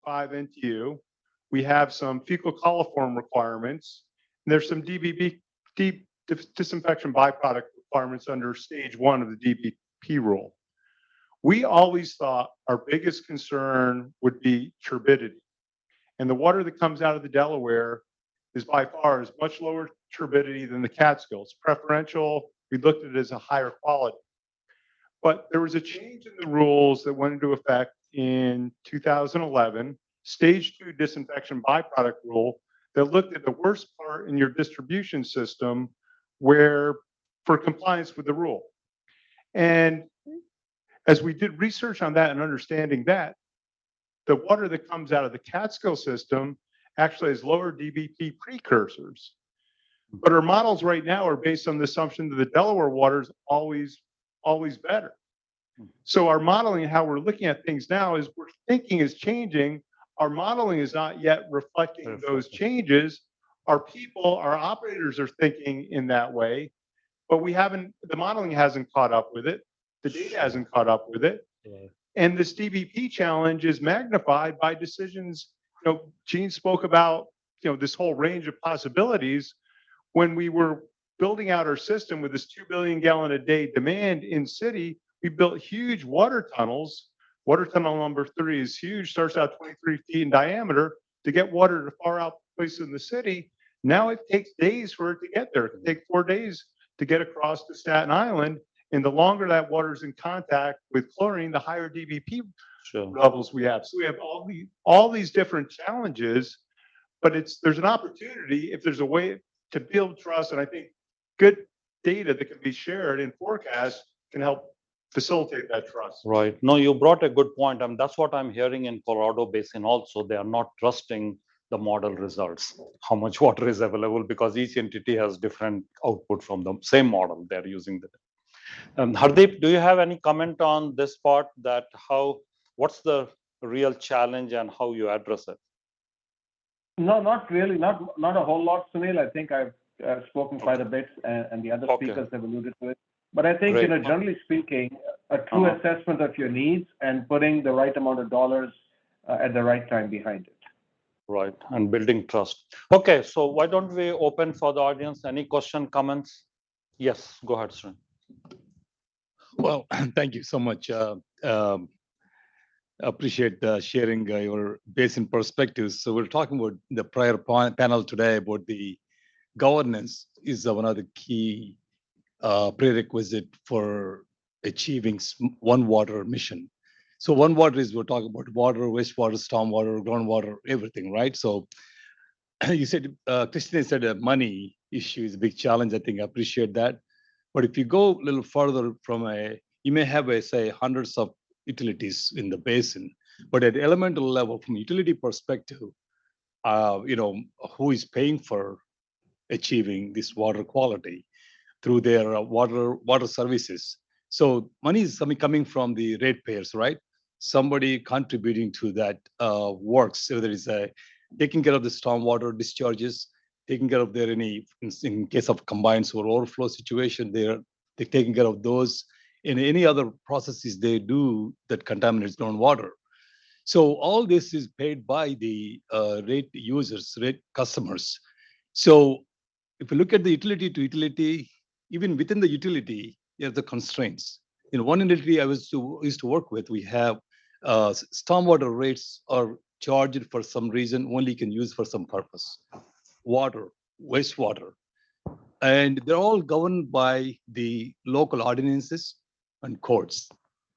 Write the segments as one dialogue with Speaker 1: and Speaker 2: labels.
Speaker 1: NTU. We have some fecal coliform requirements. And there's some deep disinfection byproduct requirements under stage 1 of the DBP rule. We always thought our biggest concern would be turbidity. And the water that comes out of the Delaware is by far is much lower turbidity than the Catskills. Preferential, we looked at it as a higher quality. But there was a change in the rules that went into effect in 2011, stage 2 disinfection byproduct rule that looked at the worst part in your distribution system where for compliance with the rule. And as we did research on that and understanding that, the water that comes out of the Catskill system actually has lower DBP precursors. But our models right now are based on the assumption that the Delaware water is always better. So our modeling, how we're looking at things now is we're thinking is changing. Our modeling is not yet reflecting those changes. Our people, our operators are thinking in that way, but the modeling hasn't caught up with it. The data hasn't caught up with it. And this DBP challenge is magnified by decisions. Gene spoke about, this whole range of possibilities. When we were building out our system with this 2 billion gallon a day demand in city, we built huge water tunnels. Water tunnel number 3 is huge, starts out 23 feet in diameter to get water to far out places in the city. Now it takes days for it to get there. It can take 4 days to get across to Staten Island. And the longer that water is in contact with chlorine, the higher DBP levels we have. So we have all these different challenges, but there's an opportunity if there's a way to build trust. And I think good data that can be shared in forecast can help facilitate that trust.
Speaker 2: Right. No, you brought a good point. That's what I'm hearing in Colorado Basin also. They are not trusting the model results, how much water is available, because each entity has different output from the same model they're using. Hardeep, do you have any comment on this part, that what's the real challenge and how you address it?
Speaker 3: No, not really. Not a whole lot, Sunil. I think I've spoken quite a bit, and the other speakers have alluded to it. But I think, generally speaking, a true assessment of your needs and putting the right amount of dollars at the right time behind it.
Speaker 2: Right, and building trust. Okay, so why don't we open for the audience? Any question, comments? Yes, go ahead, sir.
Speaker 4: Well, thank you so much. Appreciate sharing your basin perspectives. So we're talking about the prior panel today about the governance is one of the key prerequisite for achieving one water mission. So one water is, we're talking about water, wastewater, stormwater, groundwater, everything, right? So you said, Christine said a money issue is a big challenge. I think I appreciate that. But if you go a little further you may have, say, hundreds of utilities in the basin, but at elemental level, from utility perspective, who is paying for achieving this water quality through their water services? So money is coming from the ratepayers, right? Somebody contributing to that works. So there is taking care of the stormwater discharges, taking care of in case of combined sewer overflow situation, they're taking care of those, and any other processes they do that contaminates groundwater. So all this is paid by the rate users, rate customers. So if you look at the utility to utility, even within the utility, there are the constraints. In one utility I used to work with, we have stormwater rates are charged for some reason, only can use for some purpose. Water, wastewater, and they're all governed by the local ordinances and courts.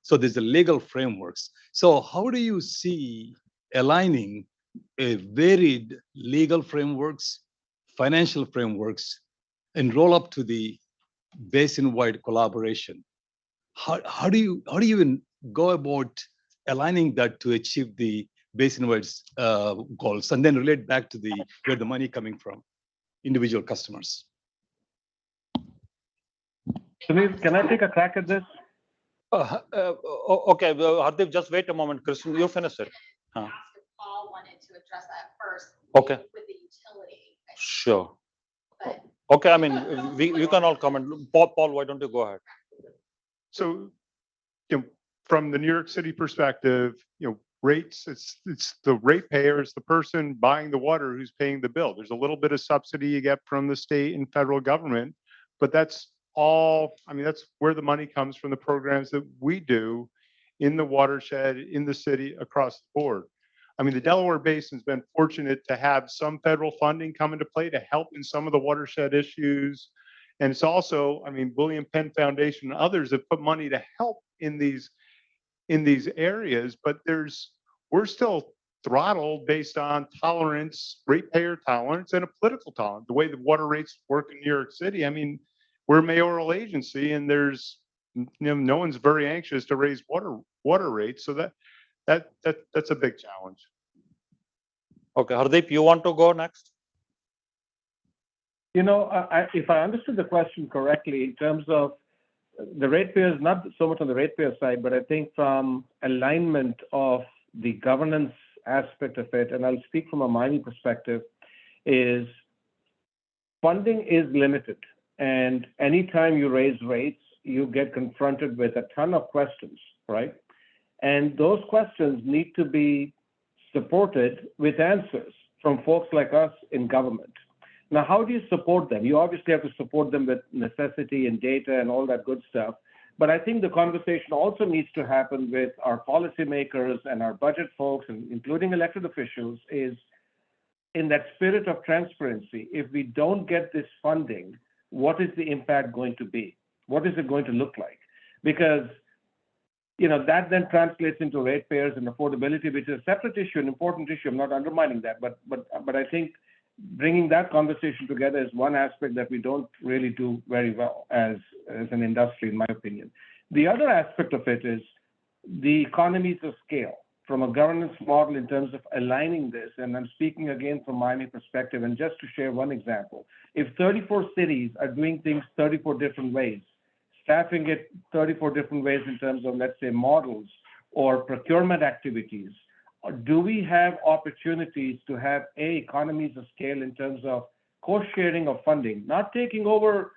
Speaker 4: So there's a legal frameworks. So how do you see aligning a varied legal frameworks, financial frameworks, and roll up to the basin-wide collaboration? How do you even go about aligning that to achieve the basin-wide goals, and then relate back to where the money coming from, individual customers?
Speaker 3: Sunil, can I take a crack at this?
Speaker 2: Okay, well, Hardeep, just wait a moment. Kristen, you finish it.
Speaker 5: Paul wanted to address that first.
Speaker 2: Okay.
Speaker 5: With the utility.
Speaker 2: Sure.
Speaker 5: But
Speaker 2: Okay, I mean, we can all comment. Paul, why don't you go ahead?
Speaker 1: So, from the New York City perspective, rates. It's the ratepayer, it's the person buying the water who's paying the bill. There's a little bit of subsidy you get from the state and federal government, but that's all, I mean, that's where the money comes from, the programs that we do in the watershed, in the city, across the board. I mean, the Delaware Basin's been fortunate to have some federal funding come into play to help in some of the watershed issues. And it's also, I mean, William Penn Foundation and others have put money to help in these areas, but we're still throttled based on tolerance, ratepayer tolerance, and a political tolerance. The way the water rates work in New York City, I mean, we're a mayoral agency, and there's no one's very anxious to raise water rates, so that's a big challenge.
Speaker 2: Okay, Hardeep, you want to go next?
Speaker 3: If I understood the question correctly, in terms of the ratepayers, not so much on the ratepayer side, but I think from alignment of the governance aspect of it, and I'll speak from a mining perspective, is funding is limited. And anytime you raise rates, you get confronted with a ton of questions, right? And those questions need to be supported with answers from folks like us in government. Now, how do you support them? You obviously have to support them with necessity and data and all that good stuff. But I think the conversation also needs to happen with our policymakers and our budget folks, and including elected officials, is in that spirit of transparency. If we don't get this funding, what is the impact going to be? What is it going to look like? Because that then translates into ratepayers and affordability, which is a separate issue, an important issue. I'm not undermining that, but I think bringing that conversation together is one aspect that we don't really do very well as an industry, in my opinion. The other aspect of it is the economies of scale from a governance model in terms of aligning this. And I'm speaking again from Miami perspective. And just to share one example, if 34 cities are doing things 34 different ways, staffing it 34 different ways in terms of, let's say, models or procurement activities, do we have opportunities to have economies of scale in terms of co-sharing of funding, not taking over,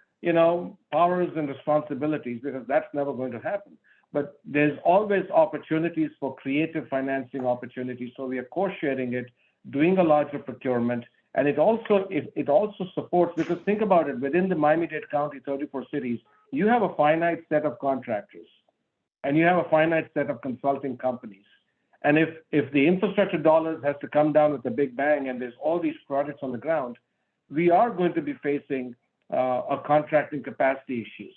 Speaker 3: powers and responsibilities, because that's never going to happen. But there's always opportunities for creative financing opportunities. So we are co-sharing it, doing a larger procurement, and it also supports, because think about it, within the Miami-Dade County, 34 cities, you have a finite set of contractors, and you have a finite set of consulting companies. And if the infrastructure dollars has to come down with a big bang and there's all these projects on the ground, we are going to be facing a contracting capacity issues.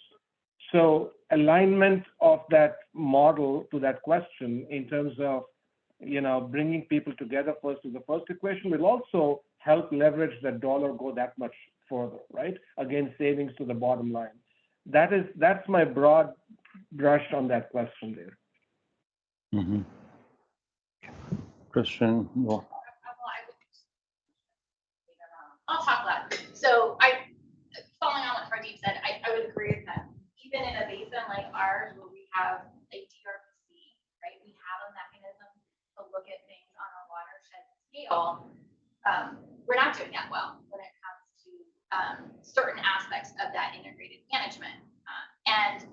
Speaker 3: So alignment of that model to that question in terms of, bringing people together first is the first equation will also help leverage that dollar go that much further, right? Again, savings to the bottom line. That's my broad brush on that question there.
Speaker 2: Mm-hmm. Christian, no.
Speaker 5: I'll talk about it. So following on what Hardeep said, I would agree with that. Even in a basin like ours, where we have a DRPC, right? We have a mechanism to look at things on a watershed scale. We're not doing that well when it comes to certain aspects of that integrated management. And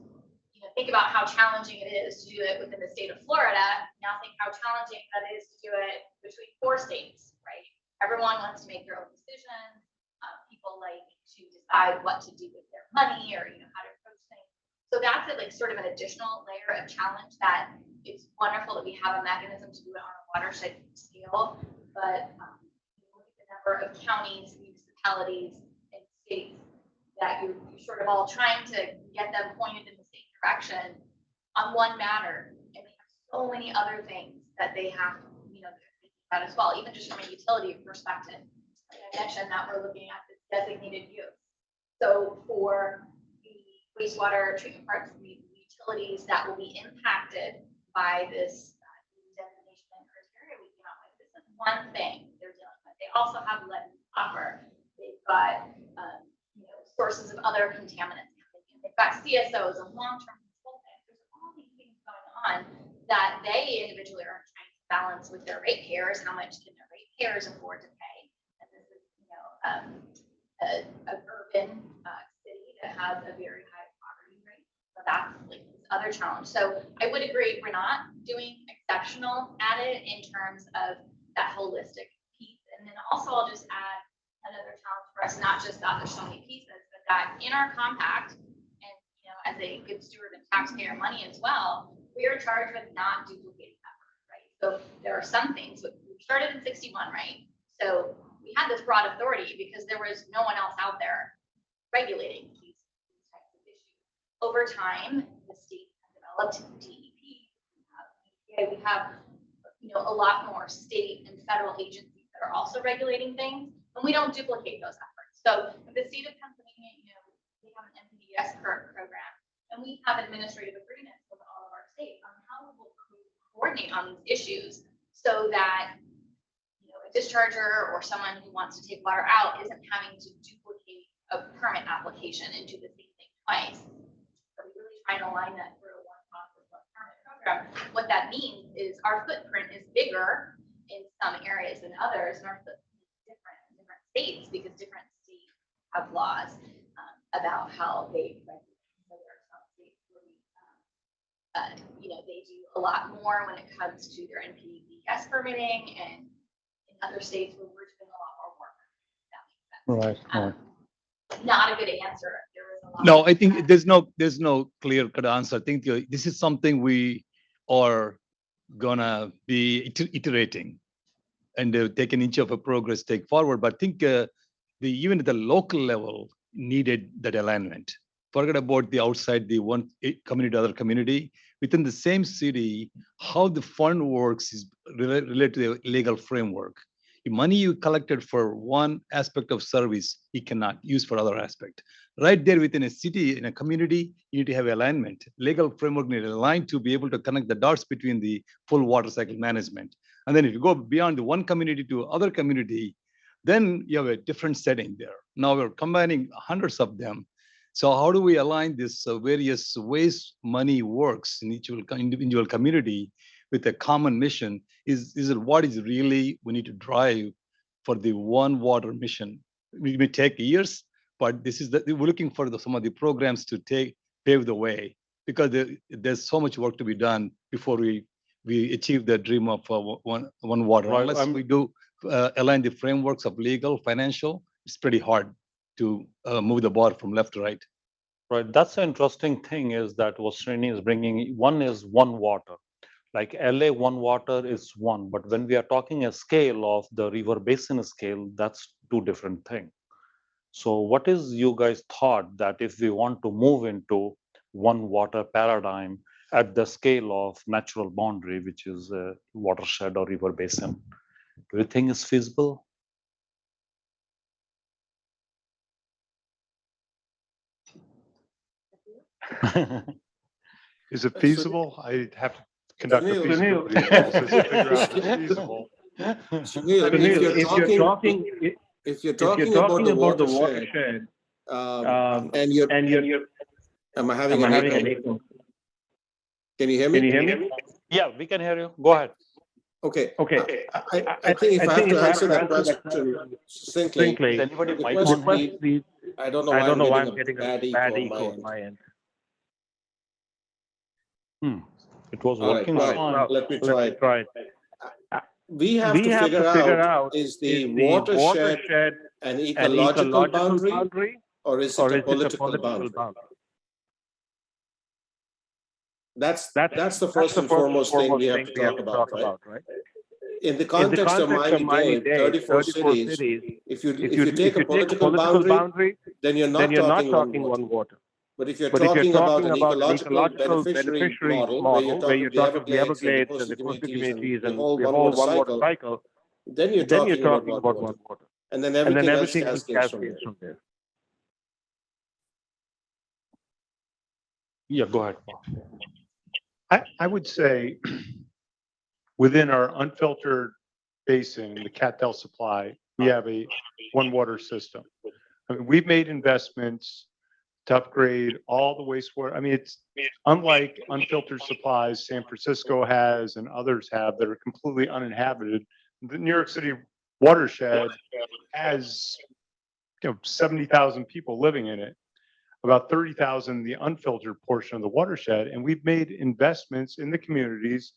Speaker 5: think about how challenging it is to do it within the state of Florida. Now think how challenging that is to do it between 4 states, right? Everyone wants to make their own decisions. People like to decide what to do with their money or, how to approach things. So that's sort of an additional layer of challenge that it's wonderful that we have a mechanism to do it on a watershed scale. But look at the number of counties, municipalities, and states that you're sort of all trying to get them pointed in the same direction on one matter, and they have so many other things that they have, they're thinking about as well, even just from a utility perspective. Like I mentioned that we're looking at this designated use. So for the wastewater treatment parks, the utilities that will be impacted by this designation and criteria we came out with, this is one thing they're dealing with. They also have lead and copper. They've got sources of other contaminants. They've got CSOs and long-term control plans. There's all these things going on that they individually are trying to balance with their ratepayers. How much can their ratepayers afford to pay? And this is, an urban city that has a very high poverty rate. So that's other challenge. So I would agree, we're not doing exceptional at it in terms of that holistic piece. And then also I'll just add another challenge for us, not just that there's so many pieces, but that in our compact, and as a good steward of taxpayer money as well, we are charged with not duplicating effort, right? So there are some things, we started in 61, right? So we had this broad authority because there was no one else out there regulating these types of issues. Over time, the state has developed DEP, we have a lot more state and federal agencies that are also regulating things, and we don't duplicate those efforts. So the state of Pennsylvania, we have an NPDES program, and we have administrative agreements with all of our states on how we will coordinate on these issues so that a discharger or someone who wants to take water out isn't having to duplicate a permit application and do the same thing twice. So we really try and align that through a one process, one permit program. What that means is our footprint is bigger in some areas than others, and our footprint is different in different states because different states have laws about how they regulate. So there are some states where they do a lot more when it comes to their NPDES permitting, and in other states where we're doing a lot more work. That makes sense.
Speaker 2: Right.
Speaker 5: Not a good answer. There is a lot.
Speaker 4: No, I think there's no clear cut answer. I think this is something we are gonna be iterating and take an inch of a progress take forward. But I think even at the local level needed that alignment. Forget about the outside, the one community to other community. Within the same city, how the fund works is related to the legal framework. The money you collected for one aspect of service, you cannot use for other aspect. Right there within a city, in a community, you need to have alignment. Legal framework need to align to be able to connect the dots between the full water cycle management. And then if you go beyond the one community to other community, then you have a different setting there. Now we're combining hundreds of them. So how do we align this various ways money works in each individual community with a common mission? Is it what is really we need to drive for the one water mission? It may take years, but this is we're looking for some of the programs to pave the way, because there's so much work to be done before we achieve the dream of one water.
Speaker 2: Right,
Speaker 4: Unless we do align the frameworks of legal, financial, it's pretty hard to move the bar from left to right.
Speaker 2: Right. That's the interesting thing is that what Srini is bringing, one is one water. Like LA, one water is one. But when we are talking a scale of the river basin scale, that's two different things. So what is you guys thought that if we want to move into one water paradigm at the scale of natural boundary, which is a watershed or river basin, do you think is feasible?
Speaker 1: Is it feasible? I have to conduct a
Speaker 3: Sunil.
Speaker 1: feasibility analysis to figure out if it's feasible.
Speaker 6: Sunil, if you're talking about the watershed, and you're, am I having an echo? Can you hear me?
Speaker 2: Yeah, we can hear you. Go ahead.
Speaker 6: Okay. I think if I have to answer that question succinctly,
Speaker 2: Is anybody
Speaker 6: the
Speaker 2: mic
Speaker 6: question
Speaker 2: on here?
Speaker 6: be, I don't know why I'm getting a bad echo on my end.
Speaker 2: It was
Speaker 6: All right,
Speaker 2: working
Speaker 6: well,
Speaker 2: fine.
Speaker 6: let me try. We have to figure out, is the watershed an ecological boundary, or is it a political boundary? That's the first and foremost thing we have to talk about, right? In the context of Miami-Dade, 34 cities, if you take a political boundary, then you're not talking one water. But if you're talking about an ecological beneficiary model, where you're talking the Everglades and the coastal communities and the whole one water cycle, then you're talking about one water. And then everything else cascades from there.
Speaker 2: Yeah, go ahead.
Speaker 1: I would say within our unfiltered basin, the Cattell supply, we have a one water system. I mean, we've made investments to upgrade all the wastewater. I mean, it's unlike unfiltered supplies San Francisco has and others have that are completely uninhabited. The New York City watershed has 70,000 people living in it. about 30,000 the unfiltered portion of the watershed. And we've made investments in the communities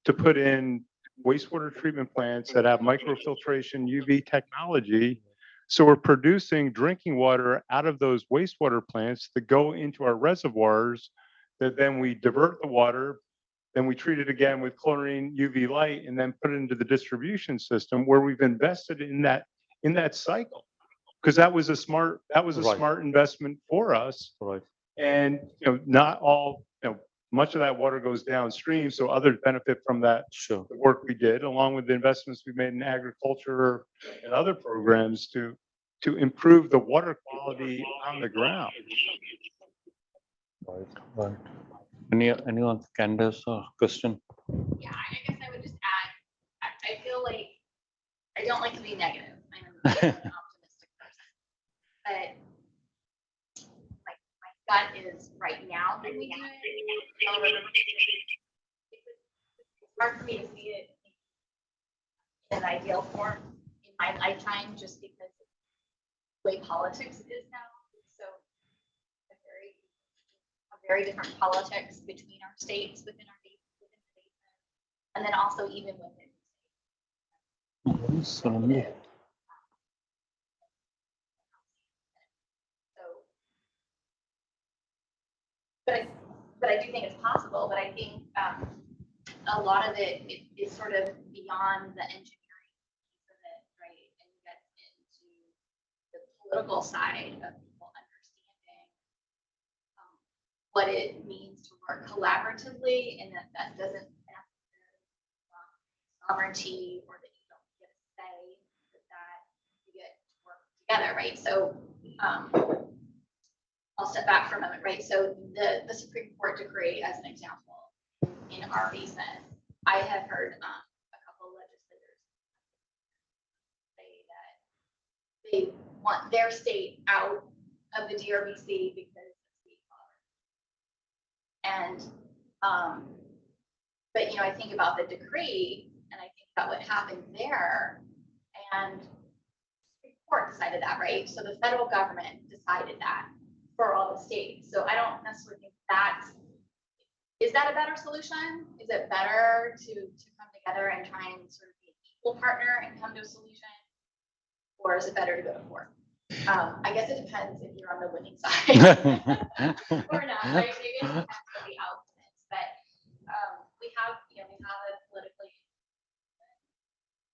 Speaker 1: to put in wastewater treatment plants that have microfiltration UV technology. So we're producing drinking water out of those wastewater plants that go into our reservoirs, that then we divert the water, then we treat it again with chlorine UV light, and then put it into the distribution system where we've invested in that cycle. Because that was a smart investment for us.
Speaker 2: Right.
Speaker 1: And not all, much of that water goes downstream, so others benefit from that
Speaker 2: Sure.
Speaker 1: the work we did, along with the investments we made in agriculture and other programs to improve the water quality on the ground.
Speaker 2: Right. Anyone, Candace or question?
Speaker 5: Yeah, I guess I would just add, I feel like, I don't like to be negative. I'm an optimistic person. But my gut is right now that we do it. It's hard for me to see it in an ideal form in my lifetime, just because of the way politics is now. So a very different politics between our states, within the basin, and then also even within
Speaker 2: So,
Speaker 5: but I do think it's possible. But I think a lot of it is sort of beyond the engineering piece of it, right? And you get into the political side of people understanding what it means to work collaboratively, and that doesn't necessarily sovereignty, or that you don't get a say, that you get to work together, right? So I'll step back for a moment, right? So the Supreme Court decree, as an example, in our basin, I have heard a couple of legislators say that they want their state out of the DRBC because of state poverty. And but I think about the decree, and I think about what happened there, and the Supreme Court decided that, right? So the federal government decided that for all the states. So I don't necessarily think is that a better solution? Is it better to come together and try and sort of be an equal partner and come to a solution? Or is it better to go to court? I guess it depends if you're on the winning side or not, right? Maybe it depends on the outcomes, but we have it politically,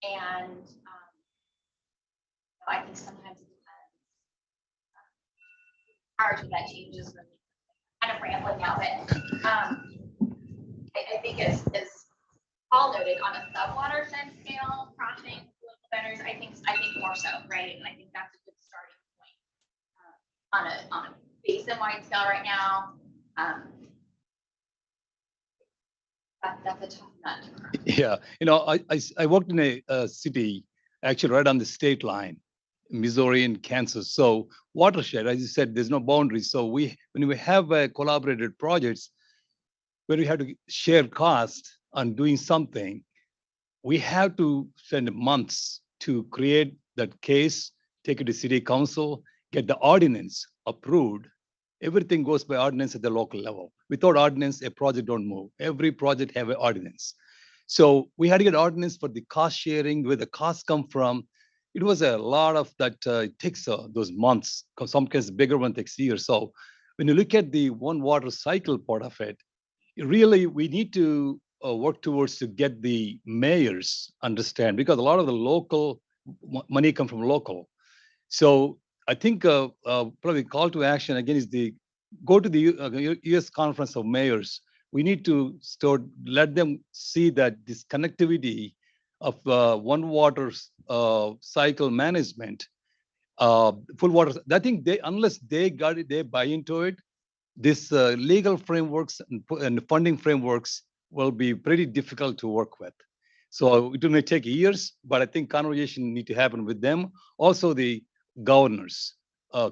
Speaker 5: and I think sometimes it depends. How that changes really. Kind of rambling now, but I think as Paul noted, on a sub-watershed scale, crossing political boundaries, I think more so, right? And I think that's a good starting point. On a basin-wide scale right now, that's a tough nut to crack.
Speaker 4: Yeah, I worked in a city actually right on the state line, Missouri and Kansas. So watershed, as you said, there's no boundaries. So when we have collaborated projects where we have to share cost on doing something, we have to spend months to create that case, take it to city council, get the ordinance approved. Everything goes by ordinance at the local level. Without ordinance, a project don't move. Every project have an ordinance. So we had to get ordinance for the cost sharing, where the costs come from. It was a lot of that. It takes those months. Some cases, bigger one takes years. So when you look at the one water cycle part of it, really we need to work towards to get the mayors understand, because a lot of the local money come from local. So I think probably call to action again is go to the U.S. Conference of Mayors. We need to let them see that this connectivity of one water cycle management, full water. I think unless they got it, they buy into it, this legal frameworks and funding frameworks will be pretty difficult to work with. So it may take years, but I think conversation need to happen with them. Also, the governors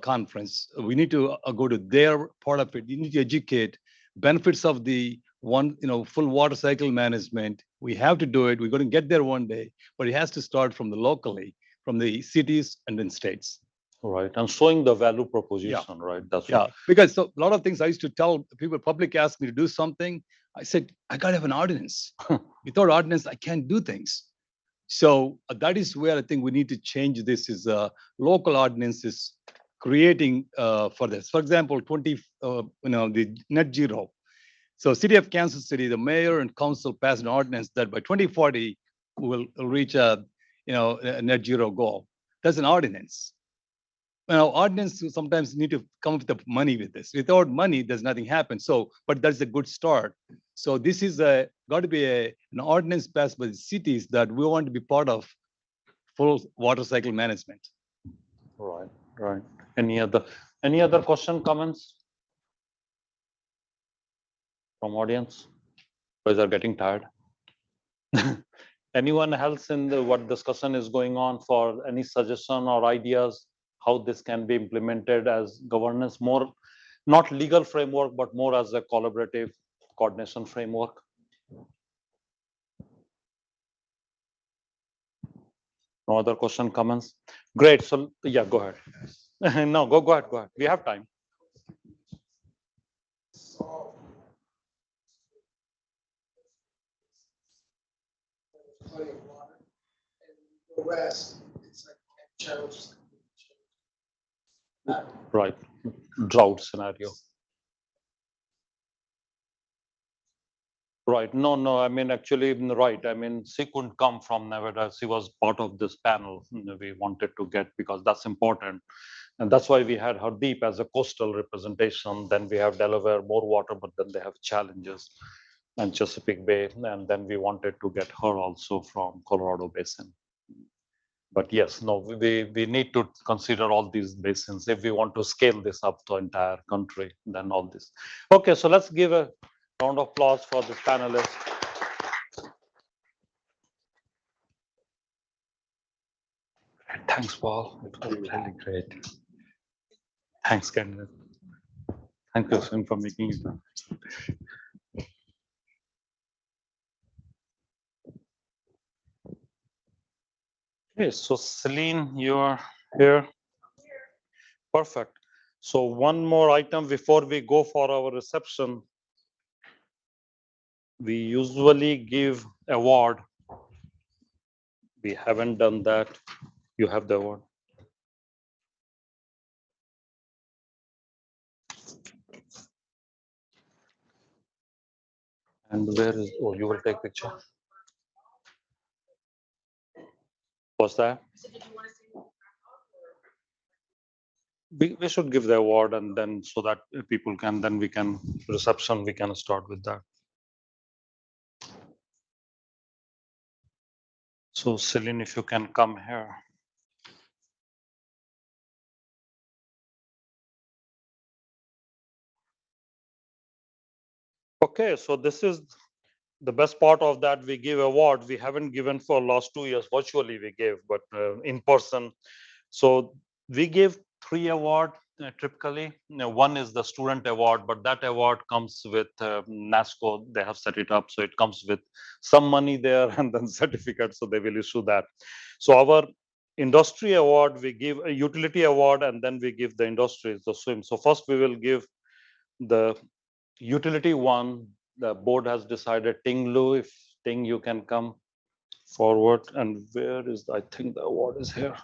Speaker 4: conference, we need to go to their part of it. You need to educate benefits of the full water cycle management. We have to do it. We're going to get there one day, but it has to start from the locally, from the cities and then states.
Speaker 2: Right, and showing the value proposition, right? That's
Speaker 4: Yeah,
Speaker 2: what.
Speaker 4: because a lot of things I used to tell people, public ask me to do something. I said, I gotta have an ordinance. Without ordinance, I can't do things. So that is where I think we need to change this is local ordinances creating for this. For example, the net zero. So city of Kansas City, the mayor and council passed an ordinance that by 2040, we will reach a net zero goal. That's an ordinance. Now, ordinance sometimes need to come up with the money with this. Without money, there's nothing happen. So, but that's a good start. So this is got to be an ordinance passed by the cities that we want to be part of full water cycle management.
Speaker 2: Right, right. Any other question, comments from audience? Guys are getting tired. Anyone else in what discussion is going on for any suggestion or ideas how this can be implemented as governance, more not legal framework, but more as a collaborative coordination framework? No other question, comments? Great. So yeah, go ahead. No, go ahead. We have time.
Speaker 7: The rest, it's like challenges.
Speaker 2: Right. Drought scenario. Right. No. I mean, actually, right. I mean, she couldn't come from Nevada. She was part of this panel we wanted to get because that's important. And that's why we had her deep as a coastal representation. Then we have Delaware, more water, but then they have challenges and Chesapeake Bay. And then we wanted to get her also from Colorado Basin. But yes, no, we need to consider all these basins if we want to scale this up to entire country, then all this. Okay, so let's give a round of applause for the panelists. Thanks, Paul. It was really great. Thanks, Kenneth. Thank you for making it. Okay, so Celine, you're here. Perfect. So one more item before we go for our reception. We usually give award. We haven't done that. You have the award. And where is, oh, you will take picture. What's that? We should give the award and then so that people can, then we can, reception, we can start with that. So Celine, if you can come here. Okay, so this is the best part of that. We give award. We haven't given for last 2 years. Virtually we gave, but in person. So we give 3 awards typically. One is the student award, but that award comes with NASCO. They have set it up, so it comes with some money there and then certificate. So they will issue that. So our industry award, we give a utility award, and then we give the industries the swim. So first we will give the utility one. The board has decided. Ting Lu, if Ting, you can come forward. And where is, I think the award is here.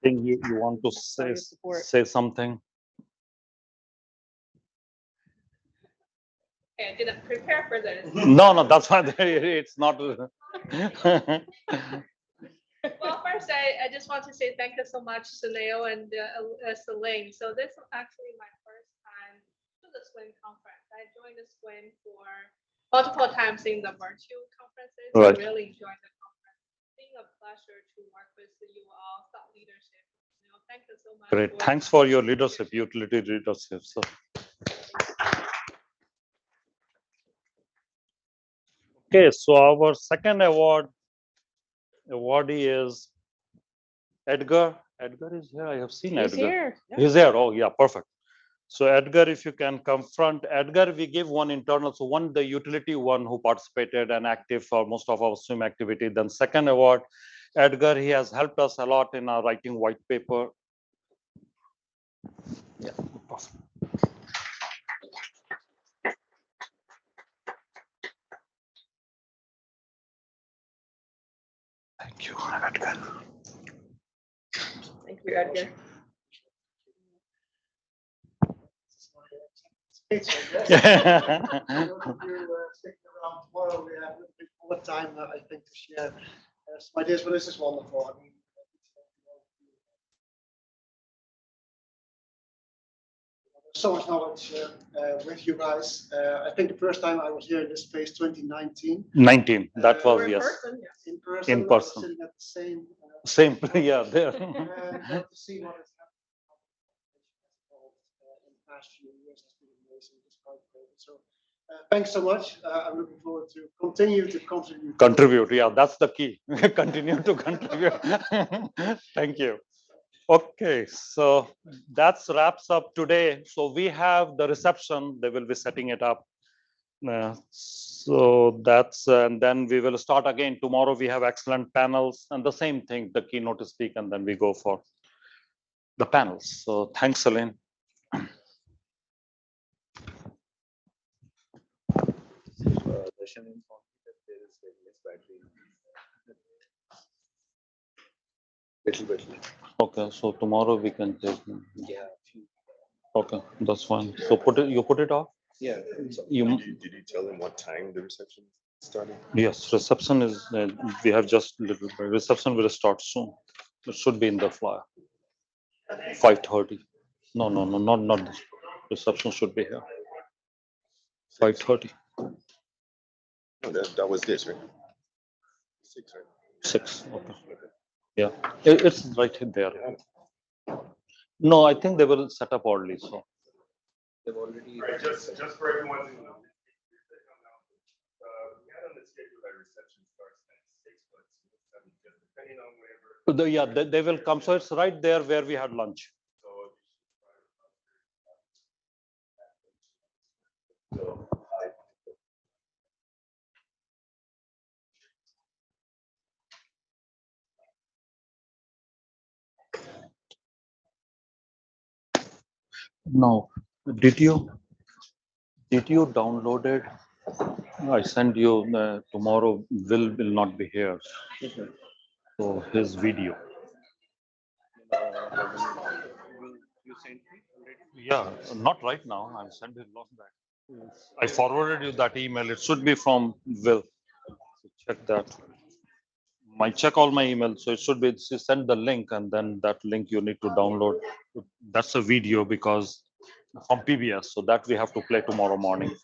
Speaker 2: Ting, you want to say something?
Speaker 8: Okay, I didn't prepare for this.
Speaker 2: No, that's why it's not.
Speaker 8: Well, first, I just want to say thank you so much, Sunil and Celine. So this is actually my first time to the swim conference. I joined the swim for multiple times in the virtual conferences.
Speaker 2: Right.
Speaker 8: I really enjoyed the conference. It's been a pleasure to work with you all, thought leadership. Thank you so much.
Speaker 2: Great. Thanks for your leadership, utility leadership. So. Okay, so our second awardee is Edgar. Edgar is here. I have seen
Speaker 9: He's
Speaker 2: Edgar.
Speaker 9: here.
Speaker 2: He's here. Oh, yeah, perfect. So Edgar, if you can confront Edgar, we give one internal. So one, the utility one who participated and active for most of our swim activity. Then second award, Edgar, he has helped us a lot in our writing white paper. Yeah. Thank you, Edgar.
Speaker 9: Thank you, Edgar.
Speaker 7: Sticking around tomorrow, we have a little bit more time, I think, to share some ideas, but this is wonderful. I mean, there's so much knowledge with you guys. I think the first time I was here in this space, 2019.
Speaker 2: 19, that was,
Speaker 9: In
Speaker 2: yes.
Speaker 9: person, yeah.
Speaker 7: In person.
Speaker 2: In person.
Speaker 7: Sitting at the same.
Speaker 2: Same, yeah, there.
Speaker 7: To see what has happened in the past few years has been amazing. Despite COVID. So thanks so much. I'm looking forward to continue to contribute.
Speaker 2: Contribute, yeah, that's the key. Continue to contribute. Thank you. Okay, so that's wraps up today. So we have the reception, they will be setting it up. So that's, and then we will start again. Tomorrow we have excellent panels and the same thing, the keynote to speak, and then we go for the panels. So thanks, Celine. Okay, so tomorrow we can take.
Speaker 10: Yeah.
Speaker 2: Okay, that's fine. So put it, you put it off?
Speaker 10: Yeah.
Speaker 11: Did you tell them what time the reception started?
Speaker 2: Yes, reception is, we have just, reception will start soon. It should be in the flyer. 5:30. No, not this. Reception should be here. 5:30.
Speaker 11: No, that was this, right? 6, right?
Speaker 2: 6, okay. Yeah, it's right there. No, I think they will set up early, so.
Speaker 10: They've already.
Speaker 11: Right, just for everyone's. We had on the schedule that reception starts at 6, but 7, just depending on wherever.
Speaker 2: Yeah, they will come. So it's right there where we had lunch. No, did you download it? I send you tomorrow. Will not be here. So his video.
Speaker 10: You sent me already?
Speaker 2: Yeah, not right now. I'm sending it long back. I forwarded you that email. It should be from Will. So check that. Check all my emails. So it should be, send the link, and then that link you need to download. That's a video because from PBS. So that we have to play tomorrow morning.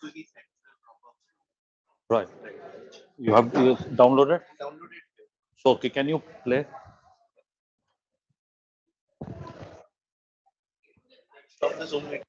Speaker 2: Right. You downloaded?
Speaker 10: Downloaded.
Speaker 2: So okay, can you play?
Speaker 10: Stop the Zoom meeting.